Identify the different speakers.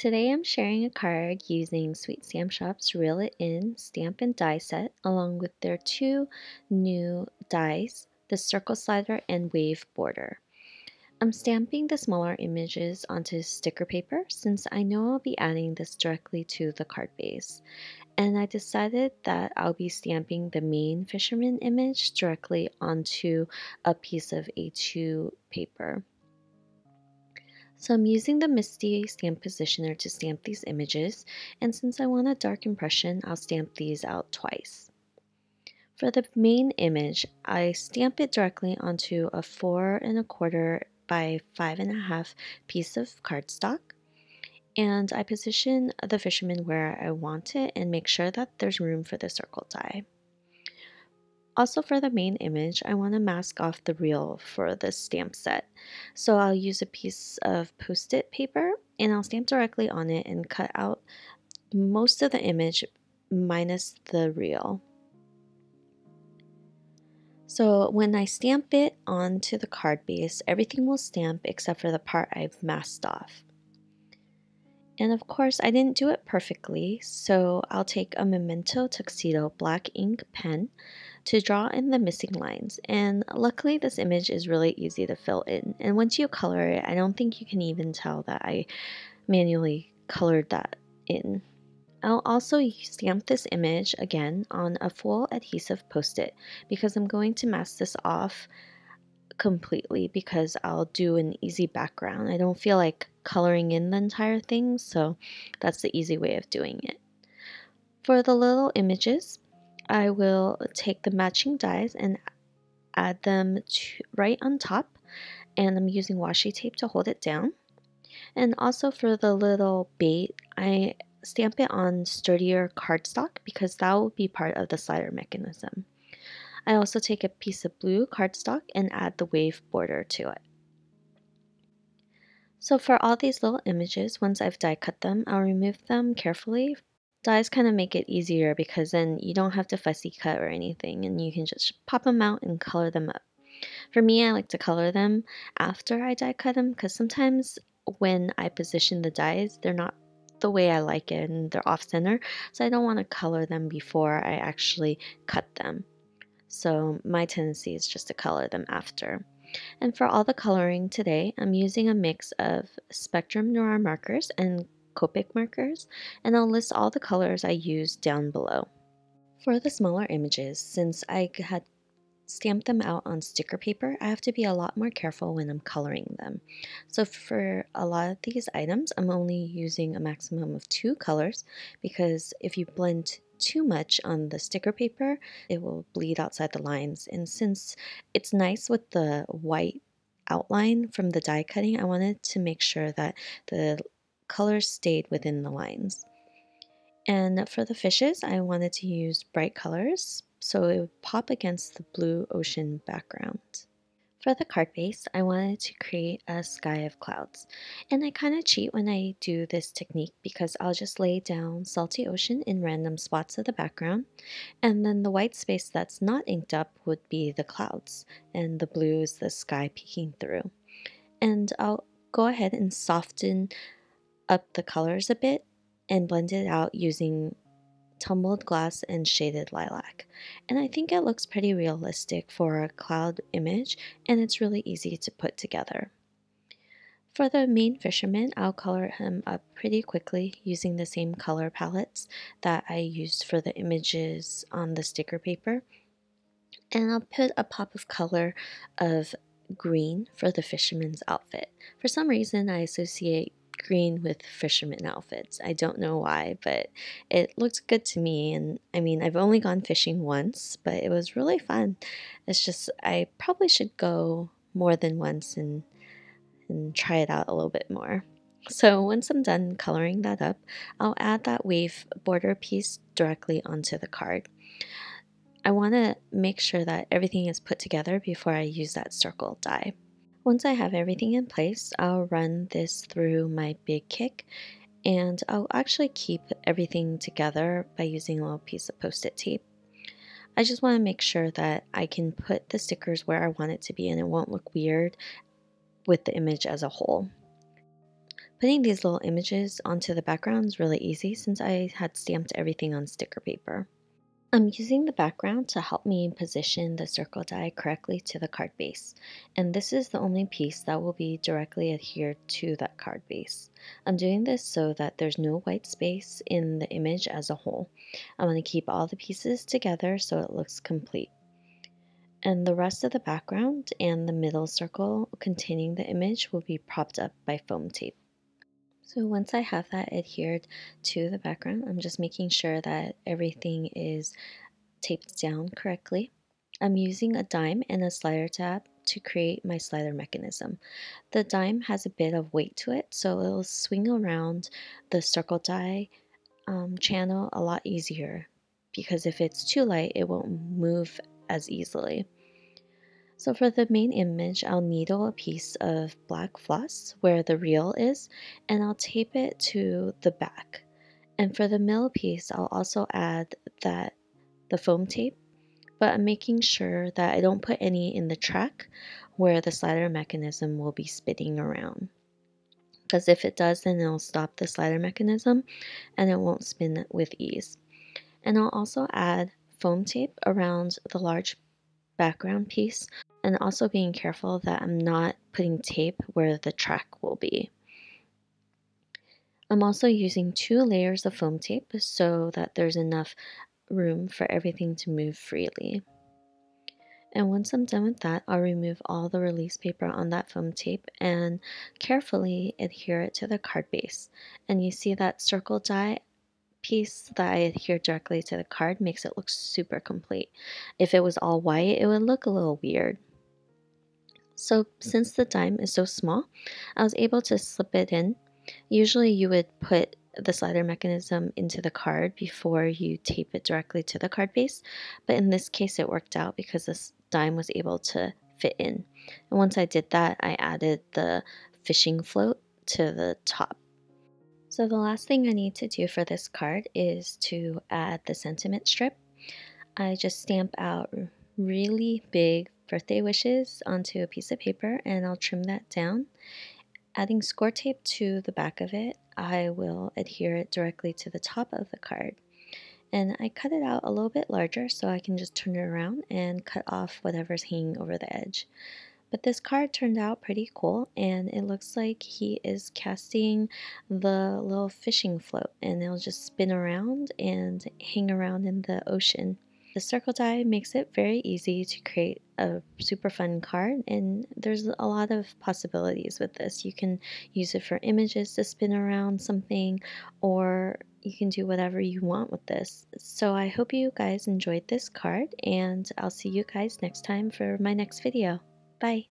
Speaker 1: Today I'm sharing a card using Sweet Stamp Shop's Reel It In stamp and die set along with their two new dies, the circle slider and wave border. I'm stamping the smaller images onto sticker paper since I know I'll be adding this directly to the card base. And I decided that I'll be stamping the main fisherman image directly onto a piece of A2 paper. So I'm using the Misty Stamp Positioner to stamp these images, and since I want a dark impression, I'll stamp these out twice. For the main image, I stamp it directly onto a 4 1/4 by 5 1/2 piece of cardstock, and I position the fisherman where I want it and make sure that there's room for the circle die. Also for the main image, I want to mask off the reel for the stamp set. So I'll use a piece of post-it paper and I'll stamp directly on it and cut out most of the image minus the reel. So when I stamp it onto the card base, everything will stamp except for the part I've masked off. And of course, I didn't do it perfectly, so I'll take a Memento Tuxedo black ink pen to draw in the missing lines. And luckily, this image is really easy to fill in. And once you color it, I don't think you can even tell that I manually colored that in. I'll also stamp this image again on a full adhesive post-it because I'm going to mask this off completely because I'll do an easy background. I don't feel like coloring in the entire thing, so that's the easy way of doing it. For the little images, I will take the matching dies and add them right on top, and I'm using washi tape to hold it down. And also for the little bait, I stamp it on sturdier cardstock because that will be part of the slider mechanism. I also take a piece of blue cardstock and add the wave border to it. So for all these little images, once I've die cut them, I'll remove them carefully. Dies kind of make it easier because then you don't have to fussy cut or anything and you can just pop them out and color them up. For me, I like to color them after I die cut them because sometimes when I position the dies, they're not the way I like it and they're off center, so I don't want to color them before I actually cut them. So my tendency is just to color them after. And for all the coloring today, I'm using a mix of Spectrum Noir markers and Copic markers, and I'll list all the colors I used down below. For the smaller images, since I had stamped them out on sticker paper, I have to be a lot more careful when I'm coloring them. So for a lot of these items, I'm only using a maximum of 2 colors because if you blend too much on the sticker paper, it will bleed outside the lines. And since it's nice with the white outline from the die cutting, I wanted to make sure that the colors stayed within the lines. And for the fishes, I wanted to use bright colors so it would pop against the blue ocean background. For the card base, I wanted to create a sky of clouds. And I kind of cheat when I do this technique because I'll just lay down salty ocean in random spots of the background, and then the white space that's not inked up would be the clouds, and the blue is the sky peeking through. And I'll go ahead and soften up the colors a bit and blend it out using tumbled glass and shaded lilac. And I think it looks pretty realistic for a cloud image and it's really easy to put together. For the main fisherman, I'll color him up pretty quickly using the same color palettes that I used for the images on the sticker paper. And I'll put a pop of color of green for the fisherman's outfit. For some reason, I associate green with fisherman outfits. I don't know why, but it looked good to me. And I mean, I've only gone fishing once, but it was really fun. It's just, I probably should go more than once and try it out a little bit more. So once I'm done coloring that up, I'll add that wave border piece directly onto the card. I want to make sure that everything is put together before I use that circle die. Once I have everything in place, I'll run this through my big kick and I'll actually keep everything together by using a little piece of post-it tape. I just want to make sure that I can put the stickers where I want it to be and it won't look weird with the image as a whole. Putting these little images onto the background is really easy since I had stamped everything on sticker paper. I'm using the background to help me position the circle die correctly to the card base, and this is the only piece that will be directly adhered to that card base. I'm doing this so that there's no white space in the image as a whole. I want to keep all the pieces together so it looks complete. And the rest of the background and the middle circle containing the image will be propped up by foam tape. So once I have that adhered to the background, I'm just making sure that everything is taped down correctly. I'm using a dime and a slider tab to create my slider mechanism. The dime has a bit of weight to it, so it'll swing around the circle die channel a lot easier because if it's too light, it won't move as easily. So for the main image, I'll needle a piece of black floss where the reel is, and I'll tape it to the back. And for the middle piece, I'll also add the foam tape, but I'm making sure that I don't put any in the track where the slider mechanism will be spinning around. Because if it does, then it'll stop the slider mechanism and it won't spin with ease. And I'll also add foam tape around the large background piece, and also being careful that I'm not putting tape where the track will be. I'm also using 2 layers of foam tape so that there's enough room for everything to move freely. And once I'm done with that, I'll remove all the release paper on that foam tape and carefully adhere it to the card base. And you see that circle die piece that I adhere directly to the card makes it look super complete. If it was all white, it would look a little weird. So since the dime is so small, I was able to slip it in. Usually you would put the slider mechanism into the card before you tape it directly to the card base, but in this case it worked out because this dime was able to fit in. And once I did that, I added the fishing float to the top. So the last thing I need to do for this card is to add the sentiment strip. I just stamp out really big birthday wishes onto a piece of paper and I'll trim that down. Adding score tape to the back of it, I will adhere it directly to the top of the card. And I cut it out a little bit larger so I can just turn it around and cut off whatever's hanging over the edge. But this card turned out pretty cool, and it looks like he is casting the little fishing float, and it'll just spin around and hang around in the ocean. The circle die makes it very easy to create a super fun card, and there's a lot of possibilities with this. You can use it for images to spin around something, or you can do whatever you want with this. So I hope you guys enjoyed this card, and I'll see you guys next time for my next video. Bye!